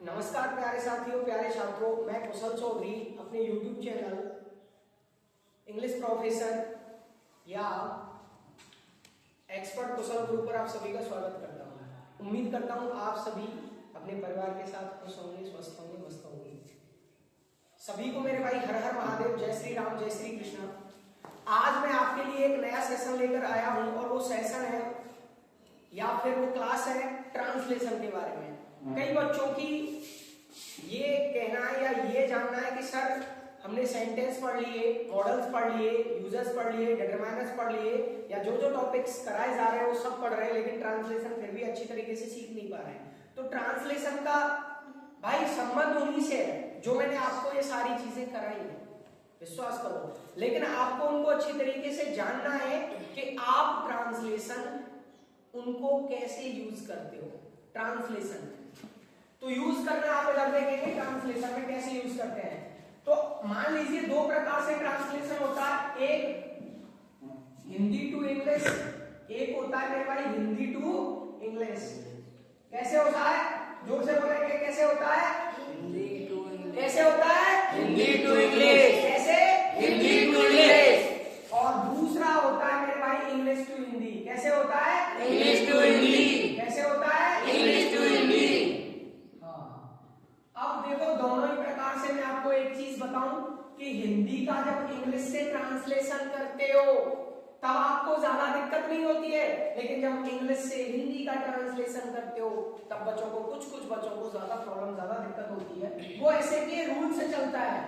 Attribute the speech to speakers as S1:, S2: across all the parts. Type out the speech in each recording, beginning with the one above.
S1: नमस्कार प्यारे साथियों, प्यारे छात्रों, मैं कुशल चौधरी अपने YouTube चैनल इंग्लिश प्रोफेसर या एक्सपर्ट कुशल गुरु पर आप सभी का स्वागत करता हूँ। उम्मीद करता हूँ आप सभी अपने परिवार के साथ खुश होंगे, स्वस्थ होंगे, मस्त होंगे। सभी को मेरे भाई हर हर महादेव, जय श्री राम, जय श्री कृष्ण। आज मैं आपके लिए एक नया सेशन लेकर आया हूँ और वो सेशन है या फिर वो क्लास है ट्रांसलेशन के बारे में। कई बच्चों की ये कहना है या ये जानना है कि सर हमने सेंटेंस पढ़ लिए, मॉडल्स पढ़ लिए, यूजर्स पढ़ लिए, डिटरमाइनर्स पढ़ लिए या जो जो टॉपिक्स कराए जा रहे हैं वो सब पढ़ रहे हैं, लेकिन ट्रांसलेशन फिर भी अच्छी तरीके से सीख नहीं पा रहे हैं। तो ट्रांसलेशन का भाई संबंध उन्हीं से है जो मैंने आपको ये सारी चीजें कराई है, विश्वास करो। लेकिन आपको उनको अच्छी तरीके से जानना है कि आप ट्रांसलेशन उनको कैसे यूज करते हो। ट्रांसलेशन तो यूज करना आप इधर देखेंगे ट्रांसलेशन में कैसे यूज करते हैं। तो मान लीजिए दो प्रकार से ट्रांसलेशन होता है, एक हिंदी टू इंग्लिश, एक होता है मेरे भाई हिंदी टू इंग्लिश। कैसे होता है? जोर से बोलेंगे, कैसे होता है?
S2: Hindi to English.
S1: कैसे होता है?
S2: Hindi to English.
S1: कैसे?
S2: Hindi to English.
S1: और दूसरा होता है मेरे भाई इंग्लिश टू हिंदी। कैसे होता है?
S2: English to Hindi.
S1: कैसे होता है?
S2: English to Hindi.
S1: अब देखो, दोनों ही प्रकार से मैं आपको एक चीज बताऊं कि हिंदी का जब इंग्लिश से ट्रांसलेशन करते हो तब आपको ज्यादा दिक्कत नहीं होती है, लेकिन जब इंग्लिश से हिंदी का ट्रांसलेशन करते हो तब बच्चों को कुछ बच्चों को ज्यादा प्रॉब्लम, ज्यादा दिक्कत होती है। वो ऐसे कि रूल से चलता है।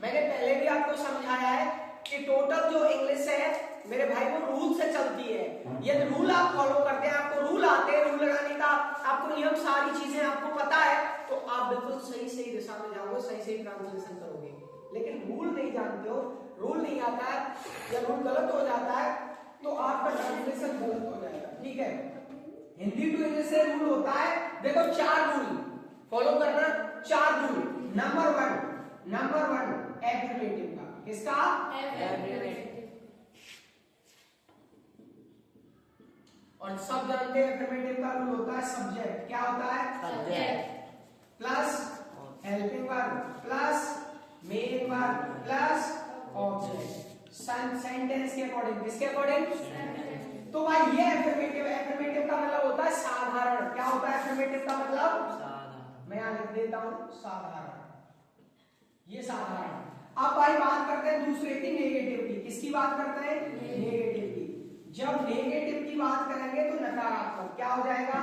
S1: मैंने पहले भी आपको समझाया है कि टोटल जो इंग्लिश है मेरे भाई वो रूल से चलती है। यदि रूल आप फॉलो करते हैं, आपको रूल आते हैं, रूल लगाने का आपको नियम, सारी चीजें आपको पता है, तो आप बिल्कुल सही दिशा में जाओगे, सही ट्रांसलेशन करोगे। लेकिन रूल नहीं जानते हो, रूल नहीं आता है या रूल गलत हो जाता है तो आपका ट्रांसलेशन गलत हो जाएगा। ठीक है, हिंदी टू इंग्लिश से रूल होता है, देखो 4 रूल फॉलो करना, 4 रूल। नंबर वन एफर्मेटिव का। किसका?
S2: एफर्मेटिव।
S1: और सब जानते हैं एफर्मेटिव का रूल होता है सब्जेक्ट। क्या होता है?
S2: Subject
S1: plus helping verb plus main verb plus object, sentence के अकॉर्डिंग। किसके अकॉर्डिंग? तो भाई ये एफर्मेटिव का मतलब होता है साधारण। क्या होता है एफर्मेटिव का मतलब?
S2: साधारण।
S1: मैं यहां लिख देता हूं साधारण, ये साधारण। अब भाई बात करते हैं दूसरे की, नेगेटिव की। किसकी बात करते हैं? नेगेटिव की। जब नेगेटिव की बात करेंगे तो नकारात्मक। क्या हो जाएगा?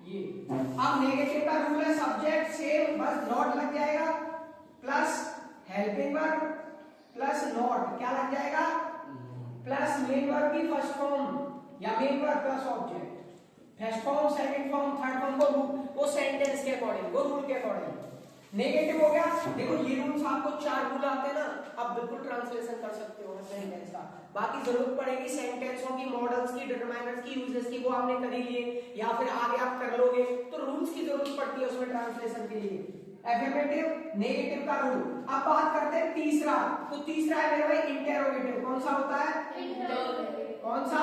S1: ये अब नेगेटिव का रूल है सब्जेक्ट सेम, बस नॉट लग जाएगा plus helping verb plus not क्या लग जाएगा? प्लस मेन वर्ब की फर्स्ट फॉर्म या main verb plus object. First form, second form, third form वो सेंटेंस के अकॉर्डिंग, वो रूल के अकॉर्डिंग। नेगेटिव हो गया। देखो ये रूल्स आपको 4 रूल आते हैं ना, आप बिल्कुल ट्रांसलेशन कर सकते हो सेंटेंस का। बाकी जरूरत पड़ेगी सेंटेंसों की, मॉडल्स की, डिटरमाइनर्स की, यूजेस की, वो आपने कर ही लिए या फिर आगे आप कर लोगे, तो रूल्स की जरूरत पड़ती है उसमें ट्रांसलेशन के लिए। एफर्मेटिव, नेगेटिव का रूल। अब बात करते हैं तीसरा। तो तीसरा है मेरे भाई इंटेरोगेटिव। कौन सा होता है? कौन सा?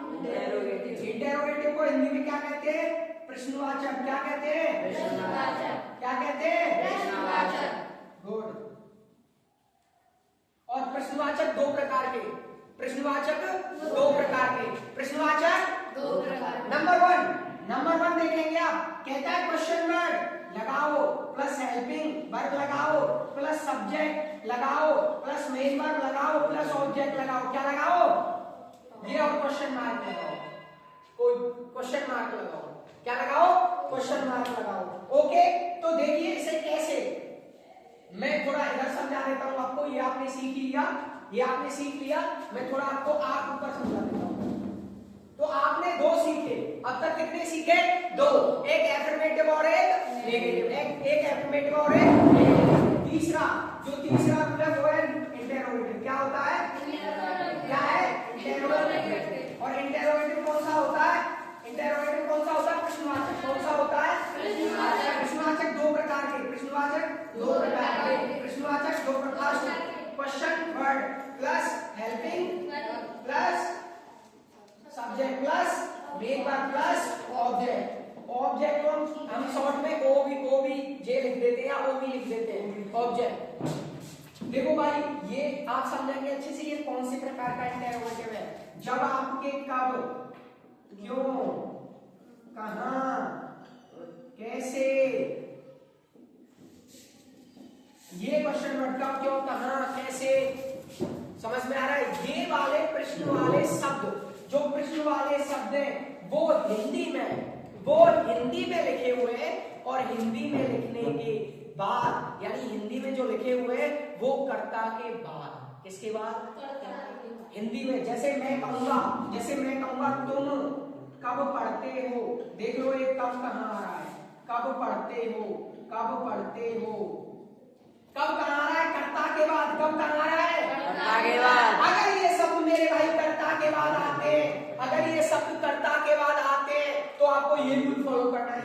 S2: इंटेरोगेटिव।
S1: इंटेरोगेटिव को हिंदी में क्या कहते हैं? प्रश्नवाचक। क्या कहते हैं?
S2: प्रश्नवाचक।
S1: क्या कहते हैं?
S2: प्रश्नवाचक।
S1: गुड। और प्रश्नवाचक दो प्रकार के। प्रश्नवाचक दो प्रकार के। प्रश्नवाचक
S2: दो प्रकार।
S1: नंबर वन देखेंगे आप, कहता है क्वेश्चन वर्ड लगाओ प्लस हेल्पिंग वर्ब लगाओ प्लस सब्जेक्ट लगाओ प्लस मेन वर्ब लगाओ प्लस ऑब्जेक्ट लगाओ। क्या लगाओ? ये और क्वेश्चन मार्क लगाओ, कोई क्वेश्चन मार्क लगाओ। क्या लगाओ? क्वेश्चन मार्क लगाओ। ओके, तो देखिए इसे कैसे, मैं थोड़ा इधर समझा देता हूं आपको। ये आपने सीख लिया, ये आपने सीख लिया, मैं थोड़ा आपको आग ऊपर समझा देता हूं। तो आपने 2 सीखे, अब तक कितने सीखे? 2। एक एफर्मेटिव और एक नेगेटिव। एक एफर्मेटिव और एक नेगेटिव। तीसरा रूल है वो है इंटेरोगेटिव। क्या होता है? क्या है? इंटेरोगेटिव। और इंटेरोगेटिव कौन सा होता है? इंटेरोगेटिव कौन सा होता है? प्रश्नवाचक। कौन सा होता है? प्रश्नवाचक। प्रश्नवाचक 2 प्रकार प्रश्नवाचक दो प्रकार के, प्रश्नवाचक दो प्रकार के, question word plus helping plus subject plus main verb plus object. Object को हम शॉर्ट में ओबी जे लिख देते हैं या ओबी लिख देते हैं, ऑब्जेक्ट। देखो भाई ये आप समझेंगे अच्छे से, ये कौन से प्रकार का इंटरोगेटिव है। जब आपके कब, क्यों, कहां, कैसे, ये क्वेश्चन वर्ड कब, क्यों, कहां, कैसे, समझ में आ रहा है। ये वाले प्रश्न वाले शब्द, जो प्रश्न वाले शब्द हैं वो हिंदी में लिखे हुए हैं, और हिंदी में लिखने के बाद यानी हिंदी में जो लिखे हुए हैं वो कर्ता के बाद, किसके बाद, हिंदी में। जैसे मैं कहूंगा तुम कब पढ़ते हो, देख लो ये कब कहां आ रहा है, कब पढ़ते हो, कब पढ़ते हो, कब कहां आ रहा है, कर्ता के बाद। कब कहां आ रहा है,
S2: कर्ता के बाद।
S1: अगर ये शब्द मेरे भाई कर्ता के बाद आते हैं, अगर ये शब्द कर्ता के बाद आते हैं तो आपको ये रूल फॉलो करना है,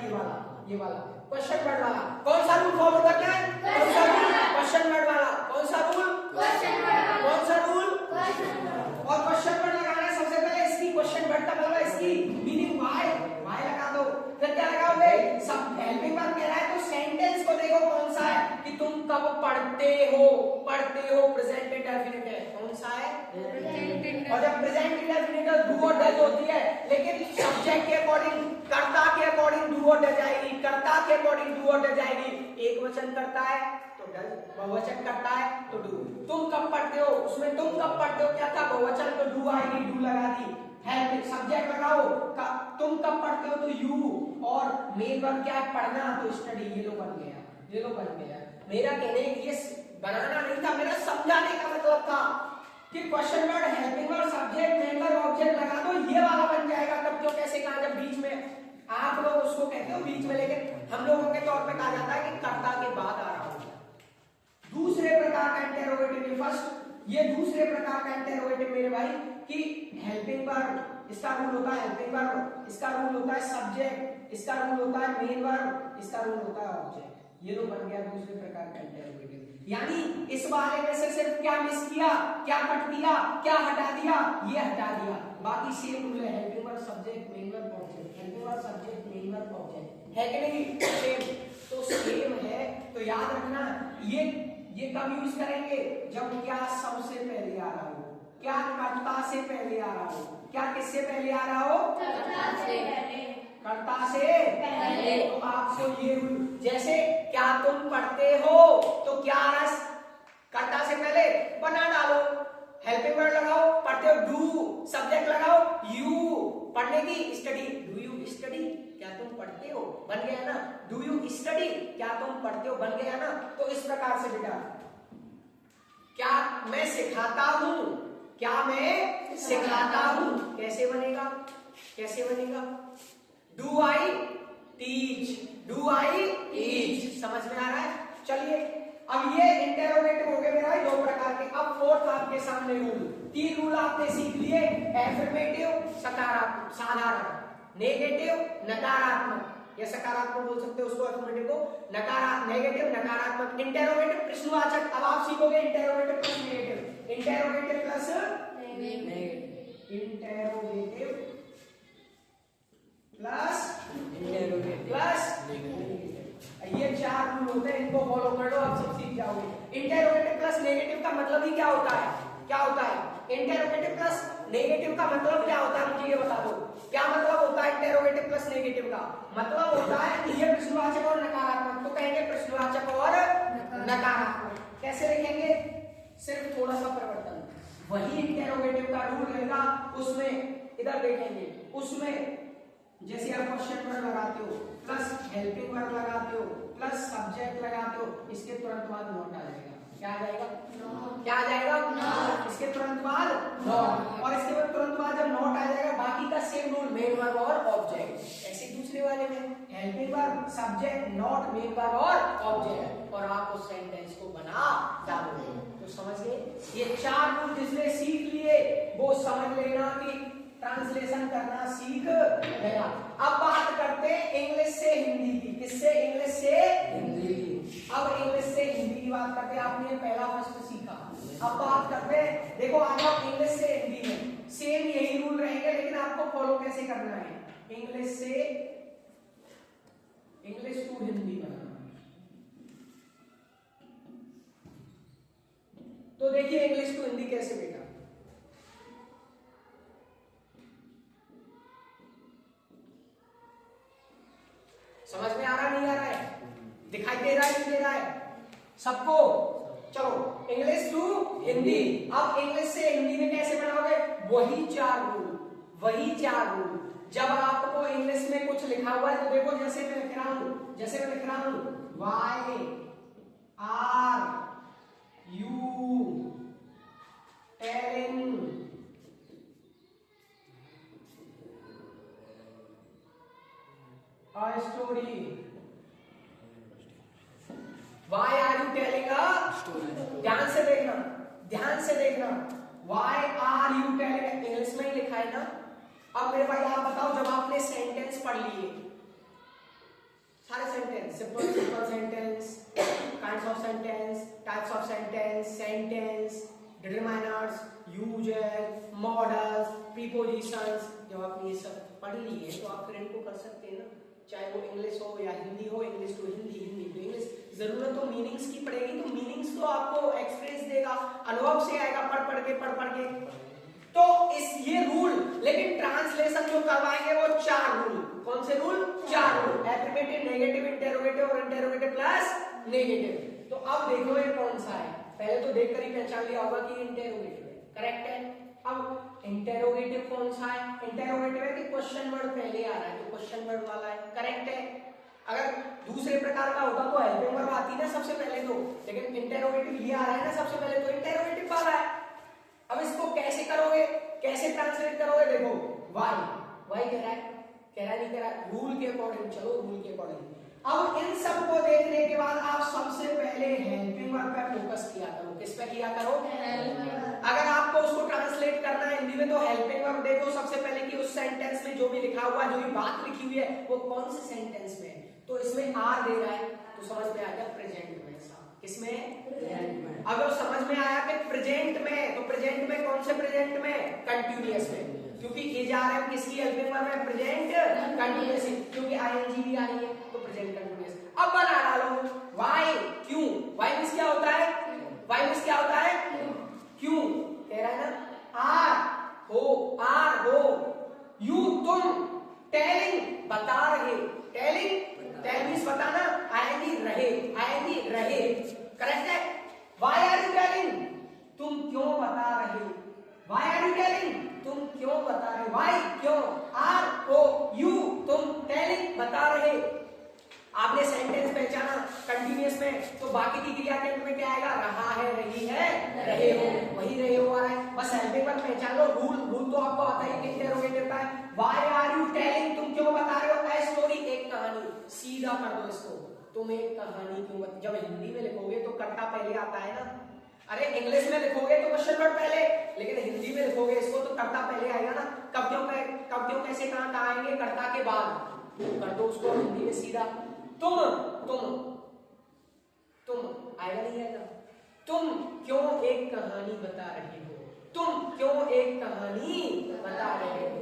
S1: ये वाला क्वेश्चन वर्ड वाला। कौन सा रूल फॉलो करना है, कौन सा रूल, क्वेश्चन वर्ड वाला। कौन सा रूल, कौन सा रूल, और क्वेश्चन वर्ड लगाना है सबसे पहले। इसकी क्वेश्चन वर्ड का मतलब इसकी मीनिंग वाई लगा दो। फिर क्या लगाओगे, सब हेल्पिंग वर्ब कह रहा है तो सेंटेंस को देखो कौन सा है, कि तुम कब पढ़ते हो, प्रेजेंट इंडेफिनिट है, कौन सा है, और जब प्रेजेंट इंडेफिनिट डू और डज होती है, लेकिन सब्जेक्ट के अकॉर्डिंग, कर्ता के अकॉर्डिंग डू और डज आएगी, कर्ता के अकॉर्डिंग डू और डज आएगी। एक वचन करता है तो डज, बहुवचन करता है तो डू। तुम कब पढ़ते हो, उसमें तुम कब पढ़ते हो क्या था, बहुवचन तो डू आएगी, डू लगा दी। हेल्प सब्जेक्ट लगाओ, तुम कब पढ़ते हो तो यू, और मेन वर्ब क्या है, पढ़ना, तो स्टडी। ये लो बन गया, ये लो बन गया। मेरा कहने ये बनाना नहीं था, मेरा समझाने का मतलब था कि question word, helping word, subject, main verb, object लगा दो, ये वाला बन जाएगा। कब, क्यों, कैसे, कहां। जब बीच में, आप लोग उसको कहते हो बीच में, लेकिन हम लोगों के तौर पे कहा जाता है कि कर्ता के बाद आ रहा होगा। दूसरे प्रकार का इंटरोगेटिव, फर्स्ट ये दूसरे प्रकार का इंटरोगेटिव मेरे भाई, कि हेल्पिंग वर्ब, इसका रूल होता है हेल्पिंग वर्ब, इसका रूल होता है सब्जेक्ट, इसका रूल होता है मेन वर्ब, इसका रूल होता है ऑब्जेक्ट। ये तो बन गया दूसरे प्रकार का इंटरोगेटिव। यानी इस वाले में से सिर्फ क्या मिस किया, क्या कट दिया, क्या हटा दिया, ये हटा दिया, बाकी सेम रूल है, helping verb, subject, main verb, object, helping verb, subject, main verb, object, है कि नहीं, सेम। तो सेम है, तो याद रखना ये कब यूज करेंगे, जब क्या सबसे पहले आ रहा हो, क्या कर्ता से पहले आ रहा हो, क्या किससे पहले आ रहा हो, कर्ता से पहले। तो आपको ये रूल, जैसे क्या तुम पढ़ते हो, तो क्या रस कर्ता से पहले बना डालो, हेल्पिंग वर्ड लगाओ, पढ़ते हो डू, सब्जेक्ट लगाओ यू, पढ़ने की स्टडी, डू यू स्टडी, क्या तुम पढ़ते हो, बन गया ना, डू यू स्टडी, क्या तुम पढ़ते हो, बन गया ना। तो इस प्रकार से बेटा, क्या मैं सिखाता हूं, क्या मैं सिखाता हूं, कैसे बनेगा, कैसे बनेगा, do I teach, do I teach, समझ में आ रहा है। चलिए अब ये इंटरोगेटिव हो गए मेरा दो प्रकार के। अब फोर्थ आपके सामने रूल, तीन रूल आपने सीख लिए, एफर्मेटिव सकारात्मक, साधारण, नेगेटिव नकारात्मक, या सकारात्मक बोल सकते हो उसको, एफर्मेटिव को नकारात्मक, नेगेटिव नकारात्मक, इंटरोगेटिव प्रश्नवाचक। अब आप सीखोगे interrogative plus negative, interrogative plus negative, interrogative plus ये चार रूल होते हैं, इनको फॉलो कर लो, आप सब सीख जाओगे। इंटरोगेटिव प्लस नेगेटिव का मतलब ही क्या होता है, क्या होता है इंटरोगेटिव प्लस नेगेटिव का मतलब क्या होता है, मुझे ये बता दो, क्या मतलब होता है इंटरोगेटिव प्लस नेगेटिव का मतलब होता है कि ये प्रश्नवाचक और नकारात्मक, तो कहेंगे प्रश्नवाचक और नकारात्मक। कैसे लिखेंगे, सिर्फ थोड़ा सा परिवर्तन, वही इंटरोगेटिव का रूल रहेगा, उसमें इधर देखेंगे, उसमें जैसे आप क्वेश्चन वर्ड लगाते हो प्लस हेल्पिंग वर्ड लगाते हो प्लस सब्जेक्ट लगाते हो, इसके तुरंत बाद नॉट आ जाएगा, क्या आ जाएगा, क्या आ जाएगा, इसके तुरंत बाद नॉट, और इसके बाद तुरंत बाद जब नॉट आ जाएगा बाकी का सेम रूल, मेन वर्ब और ऑब्जेक्ट। ऐसे दूसरे वाले में helping verb, subject, not, main verb और ऑब्जेक्ट, और आप उस सेंटेंस को बना डालोगे। तो समझ गए, ये चार रूल जिसने सीख लिए वो समझ लेना कि ट्रांसलेशन करना सीख गया। अब बात करते हैं इंग्लिश से हिंदी की, किससे, इंग्लिश से हिंदी। अब बात करते हैं, आपने पहला फर्स्ट सीखा। अब बात करते हैं, देखो आज आप इंग्लिश से हिंदी में सेम यही रूल रहेंगे, लेकिन आपको फॉलो कैसे करना है, इंग्लिश से इंग्लिश टू हिंदी बनाना। तो देखिए इंग्लिश टू हिंदी कैसे बेटा, समझ में आ रहा नहीं आ रहा है, दिखाई दे रहा है नहीं दे रहा है सबको? चलो इंग्लिश टू हिंदी। अब इंग्लिश से हिंदी में कैसे बनाओगे, वही चार रूल। जब आपको इंग्लिश में कुछ लिखा हुआ है तो देखो, जैसे मैं लिख रहा हूं why are you telling a story, why are you telling a story? ध्यान से देखना why are you telling, English में ही लिखा है ना। अब मेरे भाई आप बताओ, जब आपने सेंटेंस पढ़ लिए, सारे sentence, simple sentence, kinds of sentence, types of sentence, determiners, uses, models, prepositions, जब आपने ये सब पढ़ लिए तो आप फिर इनको कर सकते हैं ना, चाहे वो इंग्लिश हो या हिंदी हो, English to Hindi to English. जरूरत तो मीनिंग्स की पड़ेगी, तो मीनिंग्स तो आपको एक्सपीरियंस देगा, अनुभव से आएगा, पढ़ के। तो ये रूल, लेकिन ट्रांसलेशन जो करवाएंगे वो चार रूल। कौन से रूल? चार रूल, एफर्मेटिव, नेगेटिव, इंटरोगेटिव और इंटरोगेटिव प्लस नेगेटिव। तो अब देखो ये कौन सा है, पहले तो देखकर ही पहचान लिया होगा कि इंटरोगेटिव है, करेक्ट है। अब इंटरोगेटिव कौन सा है? इंटरोगेटिव है कि क्वेश्चन वर्ड पहले आ रहा है, तो क्वेश्चन वर्ड वाला है, करेक्ट है। अगर दूसरे प्रकार का होता तो हेल्पिंग वर्ब आती ना सबसे पहले तो, लेकिन इंटरोगेटिव ये आ रहा है ना सबसे पहले, तो इंटरोगेटिव वाला है। अब इसको कैसे करोगे, कैसे ट्रांसलेट करोगे? देखो वाई कह रहा नहीं कह रहा, रूल के अकॉर्डिंग चलो, रूल के अकॉर्डिंग। अब इन सब को देखने के बाद आप सबसे पहले हेल्पिंग वर्ब पे फोकस किया करो। किस पे किया करो? अगर आपको उसको ट्रांसलेट करना है हिंदी में तो हेल्पिंग वर्ब देखो सबसे पहले कि उस सेंटेंस में जो भी लिखा हुआ है, जो भी बात लिखी हुई है, वो कौन से सेंटेंस में है। तो इसमें आर दे रहा है तो समझ में आ गया प्रेजेंट में। किसमें? अगर समझ में आया कि प्रेजेंट में, तो प्रेजेंट में कौन से प्रेजेंट में? कंटिन्यूअस में, क्योंकि इजारा किसकी हेल्पिंग वर्ब है? प्रेजेंट कंटिन्यूअस, क्योंकि आईएनजी भी आ रही है तो प्रेजेंट कंटिन्यूअस। अब बना डालो व्हाई, क्यों। व्हाई मींस क्या होता है? व्हाई मींस क्या होता है? क्यों। कह रहा है ना, आर हो, यू तुम, टेलिंग बता रहे, टेल मींस बताना, आईएनजी रहे, करेक्ट है। व्हाई आर यू टेलिंग, तुम क्यों बता रहे, व्हाई आर यू टेलिंग, तुम क्यों बता रहे, व्हाई क्यों, आर हो, यू तुम, टेलिंग बता रहे। आपने सेंटेंस पहचाना कंटिन्यूअस में, तो बाकी की क्रिया के अंत में क्या आएगा? रहा है, रही है, रहे हो, वही रहे हो आ रहा है। बस हेल्पिंग वर्ब पहचान लो, रूल तो आपको आता ही इंटरोगेटिव का है। व्हाई आर यू टेलिंग, तुम क्यों बता रहे हो, ए स्टोरी, एक कहानी। सीधा कर दो इसको, तुम एक कहानी क्यों बता। जब हिंदी में लिखोगे तो कर्ता पहले आता है ना, अरे इंग्लिश में लिखोगे तो क्वेश्चन वर्ड पहले, लेकिन हिंदी में लिखोगे इसको तो कर्ता पहले आएगा ना। कब क्यों कैसे कहां आएंगे? कर्ता के बाद। कर दो उसको हिंदी में सीधा, तुम आएगा नहीं आएगा? तुम क्यों एक कहानी बता रहे हो, तुम क्यों एक कहानी बता रहे हो,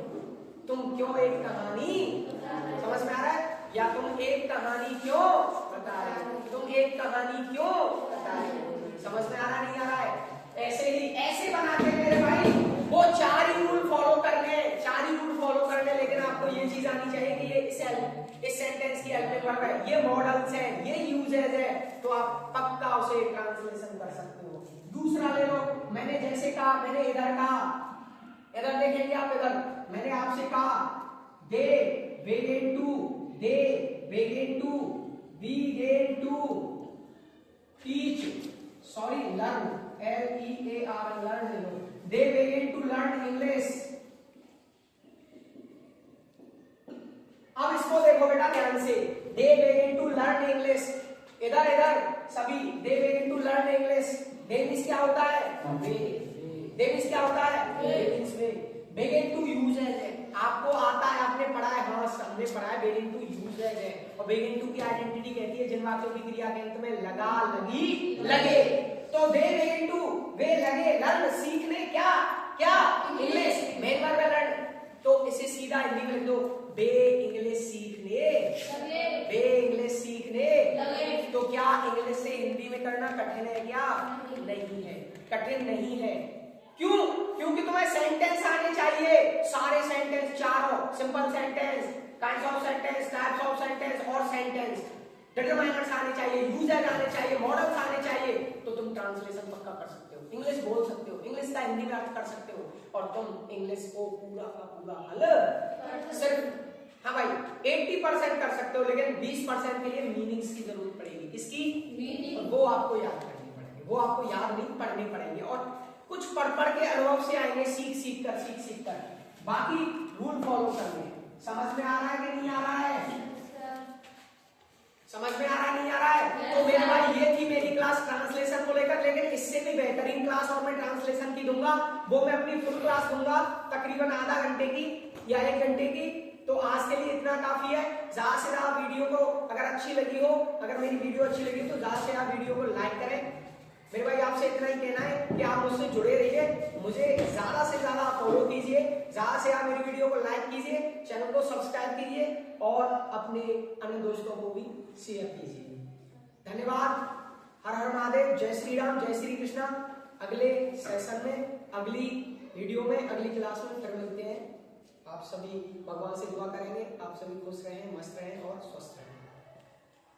S1: तुम क्यों एक कहानी, समझ में आ रहा है? या तुम एक कहानी क्यों बता रहे हो, तुम एक कहानी क्यों बता रहे हो, समझ में आ रहा नहीं आ रहा है? ऐसे बनाते हैं मेरे भाई, वो चार ही रूल फॉलो करने, लेकिन आपको ये चीज आनी चाहिए कि ये इस सेंटेंस की हेल्पिंग वर्ब है, ये मॉडल्स है, ये यूजेस है, तो आप पक्का उसे ट्रांसलेशन कर सकते हो। दूसरा ले लो, मैंने जैसे कहा, मैंने इधर कहा, इधर देखेंगे आप, इधर मैंने आपसे कहा दे begin to teach, sorry learn, learn ले लो, they begin to learn English। अब इसको देखो बेटा ध्यान से, they begin to learn English, इधर सभी they begin to learn English। they means क्या होता है? they means क्या होता है? begin to use है, आपको आता है, आपने पढ़ा है, हाँ हमने पढ़ा है begin to use है, और begin to की आइडेंटिटी कहती है जिन वाक्यों की क्रिया के अंत में लगा, लगी, लगे। तो they begin to, वे लगे, लर्न सीखने, क्या क्या इंग्लिश, मेन वर्ब है लर्न। तो इसे सीधा हिंदी में लिख दो, वे इंग्लिश सीखने, वे इंग्लिश सीखने
S2: लगे।
S1: तो क्या इंग्लिश से हिंदी में करना कठिन है क्या? नहीं है, कठिन नहीं है। क्यों? क्योंकि तुम्हें सेंटेंस आने चाहिए, सारे सेंटेंस, चारों, simple sentence, kinds of sentence, types of sentence और सेंटेंस, डिटरमाइनर्स आने चाहिए, यूजर आने चाहिए, मॉडल्स आने चाहिए, तो तुम ट्रांसलेशन पक्का कर सकते हो, इंग्लिश बोल सकते हो, इंग्लिश का हिंदी में अर्थ कर सकते हो, और तुम इंग्लिश को पूरा का पूरा हल सिर्फ, हाँ भाई 80% कर सकते हो, लेकिन 20% के लिए मीनिंग्स की जरूरत पड़ेगी। किसकी?
S2: मीनिंग।
S1: और वो आपको याद करनी पड़ेगी, वो आपको याद नहीं पढ़नी पड़ेंगे, और कुछ पढ़ के अनुभव से आएंगे, सीख कर। बाकी रूल फॉलो करने। समझ में आ रहा है कि नहीं आ रहा है? समझ में आ रहा है नहीं आ रहा है? तो मेरे भाई ये थी मेरी क्लास ट्रांसलेशन को लेकर, लेकिन इससे भी बेहतरीन क्लास और मैं ट्रांसलेशन की दूंगा, वो मैं अपनी फुल क्लास दूंगा तकरीबन आधा घंटे की या 1 घंटे की। तो आज के लिए इतना काफी है। ज्यादा से ज्यादा वीडियो को अगर अच्छी लगी हो, अगर मेरी वीडियो अच्छी लगी तो ज्यादा से ज्यादा वीडियो को लाइक करें। मेरे भाई आपसे इतना ही कहना है कि आप मुझसे जुड़े रहिए, मुझे ज्यादा से ज्यादा फॉलो कीजिए, ज्यादा से आप मेरी वीडियो को लाइक कीजिए, चैनल को सब्सक्राइब कीजिए और अपने अन्य दोस्तों को भी शेयर कीजिए। धन्यवाद। हर हर महादेव। जय श्री राम, जय श्री कृष्णा। अगले सेशन में, अगली वीडियो में, अगली क्लास में फिर मिलते हैं। आप सभी भगवान से दुआ करेंगे, आप सभी खुश रहें, मस्त रहें और स्वस्थ रहें।